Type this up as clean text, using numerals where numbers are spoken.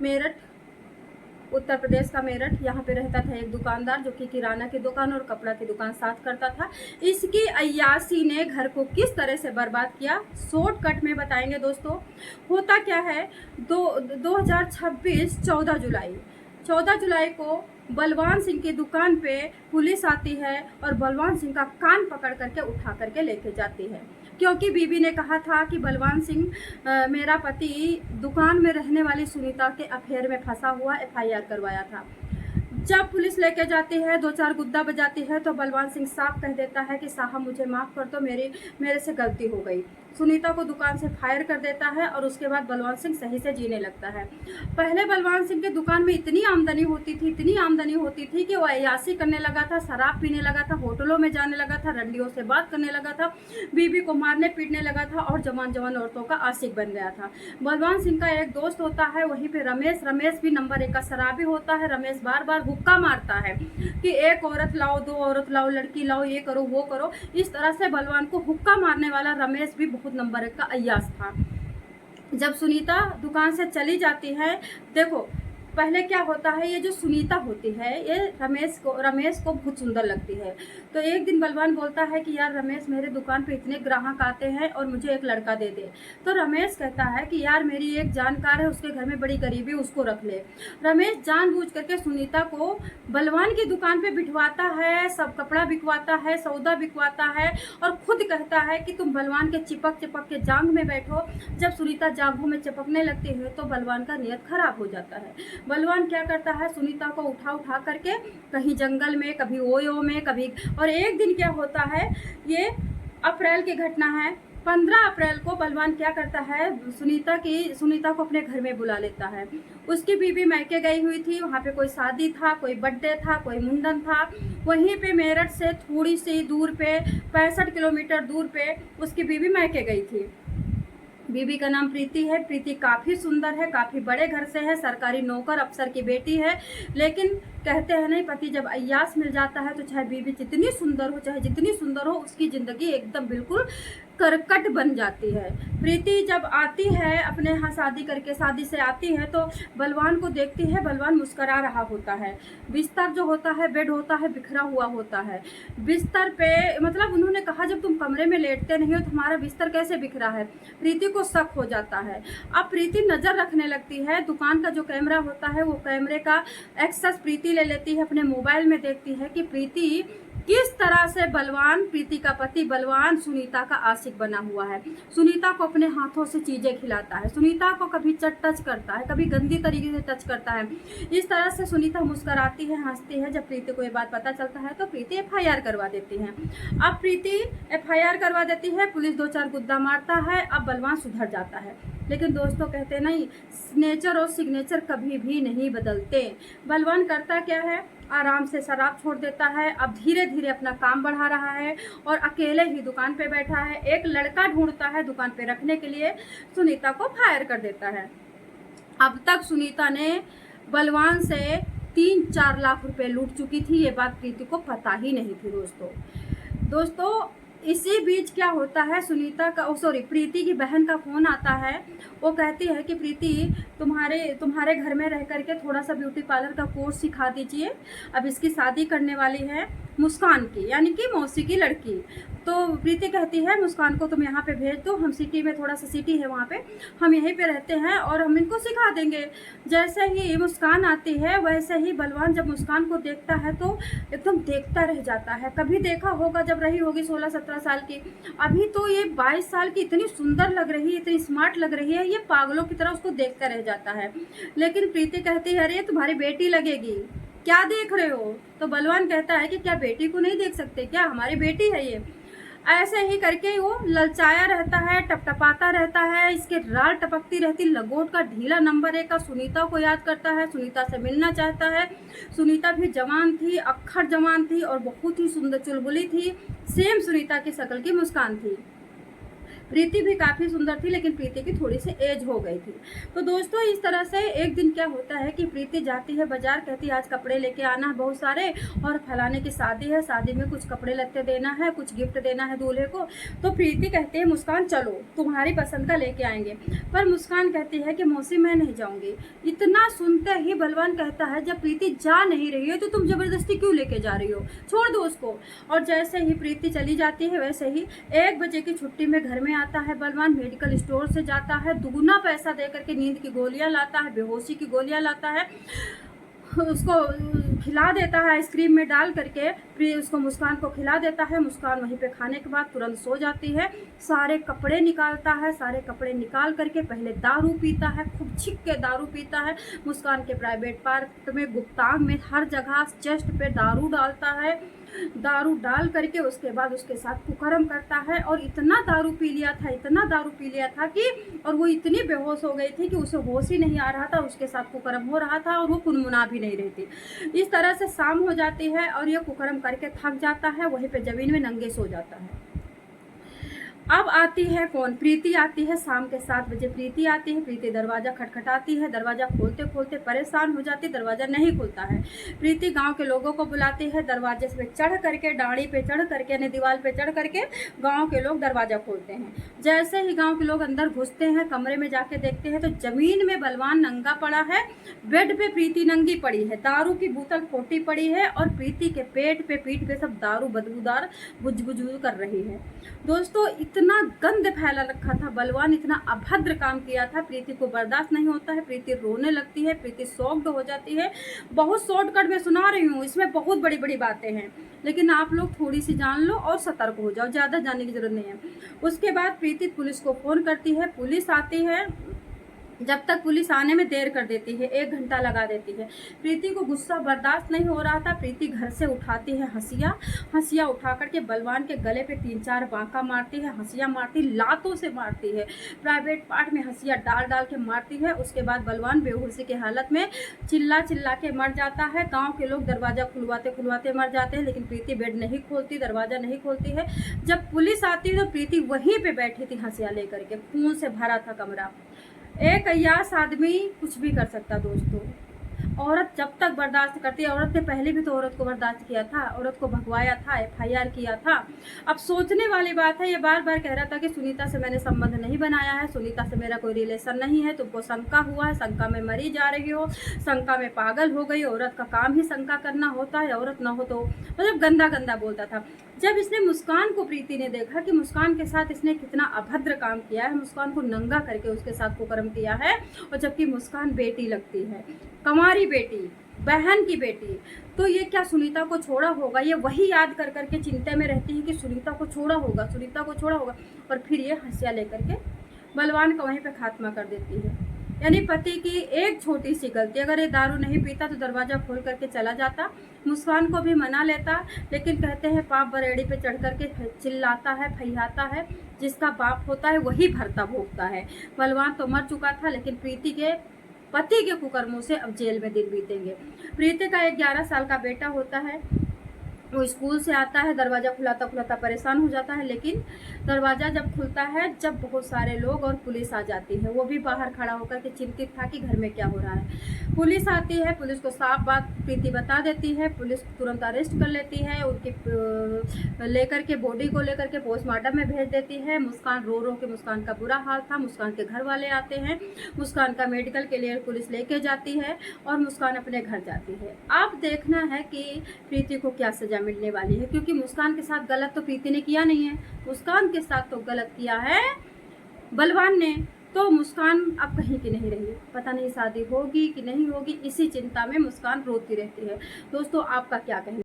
मेरठ, उत्तर प्रदेश का मेरठ। यहाँ पे रहता था एक दुकानदार जो कि किराना की दुकान और कपड़ा की दुकान साथ करता था। इसकी अय्यासी ने घर को किस तरह से बर्बाद किया, शॉर्टकट में बताएंगे दोस्तों। होता क्या है, 2026 14 जुलाई को बलवान सिंह की दुकान पे पुलिस आती है और बलवान सिंह का कान पकड़ करके उठा करके लेके जाती है, क्योंकि बीबी ने कहा था कि बलवान सिंह मेरा पति दुकान में रहने वाली सुनीता के अफेयर में फंसा हुआ, एफआईआर करवाया था। जब पुलिस लेके जाती है, 2-4 गुद्दा बजाती है, तो बलवान सिंह साफ कह देता है कि साहब मुझे माफ़ कर दो, मेरे से गलती हो गई। सुनीता को दुकान से फायर कर देता है और उसके बाद बलवान सिंह सही से जीने लगता है। पहले बलवान सिंह के दुकान में इतनी आमदनी होती थी कि वो अय्यासी करने लगा था, शराब पीने लगा था, होटलों में जाने लगा था, रंडियों से बात करने लगा था, बीबी को मारने पीटने लगा था और जवान औरतों का आशिक बन गया था। बलवान सिंह का एक दोस्त होता है वहीं पे रमेश भी नंबर 1 का शराबी होता है। रमेश बार बार हुक्का मारता है कि एक औरत लाओ, 2 औरत लाओ, लड़की लाओ, ये करो वो करो। इस तरह से बलवान को हुक्का मारने वाला रमेश भी बहुत नंबर 1 का अय्यास था। जब सुनीता दुकान से चली जाती है, देखो पहले क्या होता है, ये जो सुनीता होती है ये रमेश को बहुत सुंदर लगती है। तो एक दिन बलवान बोलता है कि यार रमेश, मेरे दुकान पे इतने ग्राहक आते हैं और मुझे एक लड़का दे दे। तो रमेश कहता है कि यार मेरी एक जानकार है, उसके घर में बड़ी गरीबी, उसको रख ले। रमेश जानबूझ करके सुनीता को बलवान की दुकान पे बिठवाता है, सब कपड़ा बिकवाता है, सौदा बिकवाता है और खुद कहता है कि तुम बलवान के चिपक के जांग में बैठो। जब सुनीता जांघों में चिपकने लगती है तो बलवान का नियत खराब हो जाता है। बलवान क्या करता है, सुनीता को उठा करके कहीं जंगल में, कभी ओयो में, कभी। और एक दिन क्या होता है, ये अप्रैल की घटना है, 15 अप्रैल को बलवान क्या करता है, सुनीता को अपने घर में बुला लेता है। उसकी बीवी मैके गई हुई थी, वहाँ पे कोई शादी था, कोई बर्थडे था, कोई मुंडन था। वहीं पे मेरठ से थोड़ी सी दूर पे, 65 किलोमीटर दूर पे उसकी बीवी मैके गई थी। बीबी का नाम प्रीति है। प्रीति काफ़ी सुंदर है, काफ़ी बड़े घर से है, सरकारी नौकर अफसर की बेटी है। लेकिन कहते हैं नहीं, पति जब अय्यास मिल जाता है तो चाहे बीबी जितनी सुंदर हो, चाहे जितनी सुंदर हो, उसकी ज़िंदगी एकदम बिल्कुल करकट बन जाती है। प्रीति जब आती है अपने यहाँ शादी से आती है तो बलवान को देखती है। बलवान मुस्करा रहा होता है। बिस्तर जो होता है, बेड होता है, बिखरा हुआ होता है। बिस्तर पे मतलब उन्होंने कहा जब तुम कमरे में लेटते नहीं हो तो तुम्हारा बिस्तर कैसे बिखरा है। प्रीति को शक हो जाता है। अब प्रीति नज़र रखने लगती है। दुकान का जो कैमरा होता है वो कैमरे का एक्सेस प्रीति ले लेती है, अपने मोबाइल में देखती है कि प्रीति किस तरह से बलवान, प्रीति का पति बलवान, सुनीता का आशिक बना हुआ है। सुनीता को अपने हाथों से चीज़ें खिलाता है, सुनीता को कभी टच करता है, कभी गंदी तरीके से टच करता है। इस तरह से सुनीता मुस्कराती है, हंसती है। जब प्रीति को ये बात पता चलता है तो प्रीति एफआईआर करवा देती है। अब प्रीति एफआईआर करवा देती है, पुलिस 2-4 गुद्दा मारता है। अब बलवान सुधर जाता है। लेकिन दोस्तों कहते नहीं, नेचर और सिग्नेचर कभी भी नहीं बदलते। बलवान करता क्या है, आराम से शराब छोड़ देता है। अब धीरे धीरे अपना काम बढ़ा रहा है और अकेले ही दुकान पे बैठा है। एक लड़का ढूंढता है दुकान पे रखने के लिए, सुनीता को फायर कर देता है। अब तक सुनीता ने बलवान से 3-4 लाख रुपए लूट चुकी थी। ये बात प्रीति को पता ही नहीं थी दोस्तों। इसी बीच क्या होता है, प्रीति की बहन का फ़ोन आता है। वो कहती है कि प्रीति तुम्हारे घर में रह करके थोड़ा सा ब्यूटी पार्लर का कोर्स सिखा दीजिए। अब इसकी शादी करने वाली है मुस्कान की, यानी कि मौसी की लड़की। तो प्रीति कहती है मुस्कान को तुम यहाँ पे भेज दो, हम सिटी में, थोड़ा सा सिटी है वहाँ पे, हम यहीं पे रहते हैं और हम इनको सिखा देंगे। जैसे ही मुस्कान आती है वैसे ही बलवान जब मुस्कान को देखता है तो एकदम देखता रह जाता है। कभी देखा होगा जब रही होगी 16-17 साल की, अभी तो ये 22 साल की इतनी सुंदर लग रही है, इतनी स्मार्ट लग रही है, ये पागलों की तरह उसको देखता रह जाता है। लेकिन प्रीति कहती है अरे तुम्हारी बेटी लगेगी, क्या देख रहे हो। तो बलवान कहता है कि क्या बेटी को नहीं देख सकते क्या, हमारी बेटी है ये। ऐसे ही करके वो ललचाया रहता है, टपटपाता रहता है, इसके राल टपकती रहती। लगोट का ढीला नंबर 1 का सुनीता को याद करता है, सुनीता से मिलना चाहता है। सुनीता भी जवान थी, अक्खर जवान थी और बहुत ही सुंदर चुलबुली थी। सेम सुनीता की शक्ल की मुस्कान थी। प्रीति भी काफ़ी सुंदर थी, लेकिन प्रीति की थोड़ी सी एज हो गई थी। तो दोस्तों इस तरह से एक दिन क्या होता है कि प्रीति जाती है बाजार, कहती है आज कपड़े लेके आना है बहुत सारे, और फलाने की शादी है, शादी में कुछ कपड़े लत्ते देना है, कुछ गिफ्ट देना है दूल्हे को। तो प्रीति कहती है मुस्कान चलो तुम्हारी पसंद का लेके आएंगे, पर मुस्कान कहती है कि मौसी मैं नहीं जाऊंगी। इतना सुनते ही बलवान कहता है जब प्रीति जा नहीं रही है तो तुम जबरदस्ती क्यों लेके जा रही हो, छोड़ दो उसको। और जैसे ही प्रीति चली जाती है वैसे ही 1 बजे की छुट्टी में घर में आता है बलवान, मेडिकल स्टोर से जाता है, दुगुना पैसा दे करके नींद की गोलियां लाता है, बेहोशी की गोलियां लाता है, उसको खिला देता है आइसक्रीम में डाल करके, फिर उसको मुस्कान को खिला देता है। मुस्कान वहीं पे खाने के बाद तुरंत सो जाती है। सारे कपड़े निकालता है, सारे कपड़े निकाल करके पहले दारू पीता है, खूब छिक के दारू पीता है। मुस्कान के प्राइवेट पार्ट में, गुप्तांग में, हर जगह चेस्ट पे दारू डालता है। दारू डाल करके उसके बाद उसके साथ कुकर्म करता है, और इतना दारू पी लिया था, इतना दारू पी लिया था कि, और वो इतनी बेहोश हो गई थी कि उसे होश ही नहीं आ रहा था, उसके साथ कुकर्म हो रहा था और वो कुनमुना भी नहीं रही थी। इस तरह से शाम हो जाती है और ये कुकर्म करके थक जाता है, वहीं पे जमीन में नंगे सो जाता है। अब आती है कौन, प्रीति आती है। शाम के 7 बजे प्रीति आती है। प्रीति दरवाज़ा खटखटाती है, दरवाज़ा खोलते खोलते परेशान हो जाती, दरवाज़ा नहीं खुलता है। प्रीति गांव के लोगों को बुलाती है, दरवाजे पे चढ़ करके, डाड़ी पे चढ़ करके, यानी दीवार पे चढ़ करके गांव के लोग दरवाज़ा खोलते हैं। जैसे ही गांव के लोग अंदर घुसते हैं, कमरे में जाके देखते हैं तो ज़मीन में बलवान नंगा पड़ा है, बेड पे प्रीति नंगी पड़ी है, दारू की बोतल खोटी पड़ी है, और प्रीति के पेट पे, पीठ पे सब दारू बदबूदार बुझबुझ कर रही है। दोस्तों इतना गंद फैला रखा था, बलवान इतना अभद्र काम किया था, प्रीति को बर्दाश्त नहीं होता है। प्रीति रोने लगती है, प्रीति शॉक्ड हो जाती है। बहुत शॉर्टकट में सुना रही हूँ, इसमें बहुत बड़ी बड़ी बातें हैं, लेकिन आप लोग थोड़ी सी जान लो और सतर्क हो जाओ, ज़्यादा जानने की जरूरत नहीं है। उसके बाद प्रीति पुलिस को फ़ोन करती है, पुलिस आती है। जब तक पुलिस आने में देर कर देती है, 1 घंटा लगा देती है। प्रीति को गुस्सा बर्दाश्त नहीं हो रहा था। प्रीति घर से उठाती है हंसिया उठा करके बलवान के गले पे 3-4 बांका मारती है, हंसिया मारती, लातों से मारती है, प्राइवेट पार्ट में हंसिया डाल डाल के मारती है। उसके बाद बलवान बेहोशी की हालत में चिल्ला चिल्ला के मर जाता है। गाँव के लोग दरवाज़ा खुलवाते खुलवाते मर जाते हैं, लेकिन प्रीति बेड नहीं खोलती, दरवाज़ा नहीं खोलती है। जब पुलिस आती है तो प्रीति वहीं पर बैठी थी हंसिया लेकर के, खून से भरा था कमरा। एक अय्यास आदमी कुछ भी कर सकता दोस्तों। औरत जब तक बर्दाश्त करती है, औरत ने पहले भी तो औरत को बर्दाश्त किया था, औरत को भगवाया था, FIR किया था। अब सोचने वाली बात है, ये बार बार कह रहा था कि सुनीता से मैंने संबंध नहीं बनाया है, सुनीता से मेरा कोई रिलेशन नहीं है, तुमको शंका हुआ है, शंका में मरी जा रही हो, शंका में पागल हो गई। औरत का काम ही शंका करना होता है, औरत ना हो तो मतलब गंदा गंदा बोलता था। जब इसने मुस्कान को, प्रीति ने देखा कि मुस्कान के साथ इसने कितना अभद्र काम किया है, मुस्कान को नंगा करके उसके साथ कुकर्म किया है, और जबकि मुस्कान बेटी लगती है, कमारी बेटी, बहन की बेटी, तो ये क्या सुनीता को छोड़ा होगा? ये वही याद कर करके चिंता में रहती है कि सुनीता को छोड़ा होगा, सुनीता को छोड़ा होगा, और फिर ये हंसिया लेकर के बलवान का वहीं पे खात्मा कर देती है। यानी पति की एक छोटी सी गलती, अगर ये दारू नहीं पीता तो दरवाज़ा खोल करके चला जाता, मुस्कान को भी मना लेता, लेकिन कहते हैं पाप बरेड़ी पे चढ़ करके चिल्लाता है, फैलाता है, जिसका बाप होता है वही भरता भोगता है। बलवान तो मर चुका था, लेकिन प्रीति के पति के कुकर्मों से अब जेल में दिन बीतेंगे। प्रीति का एक 11 साल का बेटा होता है, वो स्कूल से आता है, दरवाज़ा खुलाता खुलाता परेशान हो जाता है, लेकिन दरवाज़ा जब खुलता है, जब बहुत सारे लोग और पुलिस आ जाती है, वो भी बाहर खड़ा होकर के चिंतित था कि घर में क्या हो रहा है। पुलिस आती है, पुलिस को साफ बात प्रीति बता देती है, पुलिस तुरंत अरेस्ट कर लेती है, उनकी लेकर के बॉडी को लेकर के पोस्टमार्टम में भेज देती है। मुस्कान रो रो के, मुस्कान का बुरा हाल था, मुस्कान के घर वाले आते हैं, मुस्कान का मेडिकल के लिए पुलिस लेके जाती है और मुस्कान अपने घर जाती है। अब देखना है कि प्रीति को क्या सजा मिलने वाली है, क्योंकि मुस्कान के साथ गलत तो प्रीति ने किया नहीं है, मुस्कान के साथ तो गलत किया है बलवान ने। तो मुस्कान अब कहीं की नहीं रही, पता नहीं शादी होगी कि नहीं होगी, इसी चिंता में मुस्कान रोती रहती है। दोस्तों आपका क्या कहना?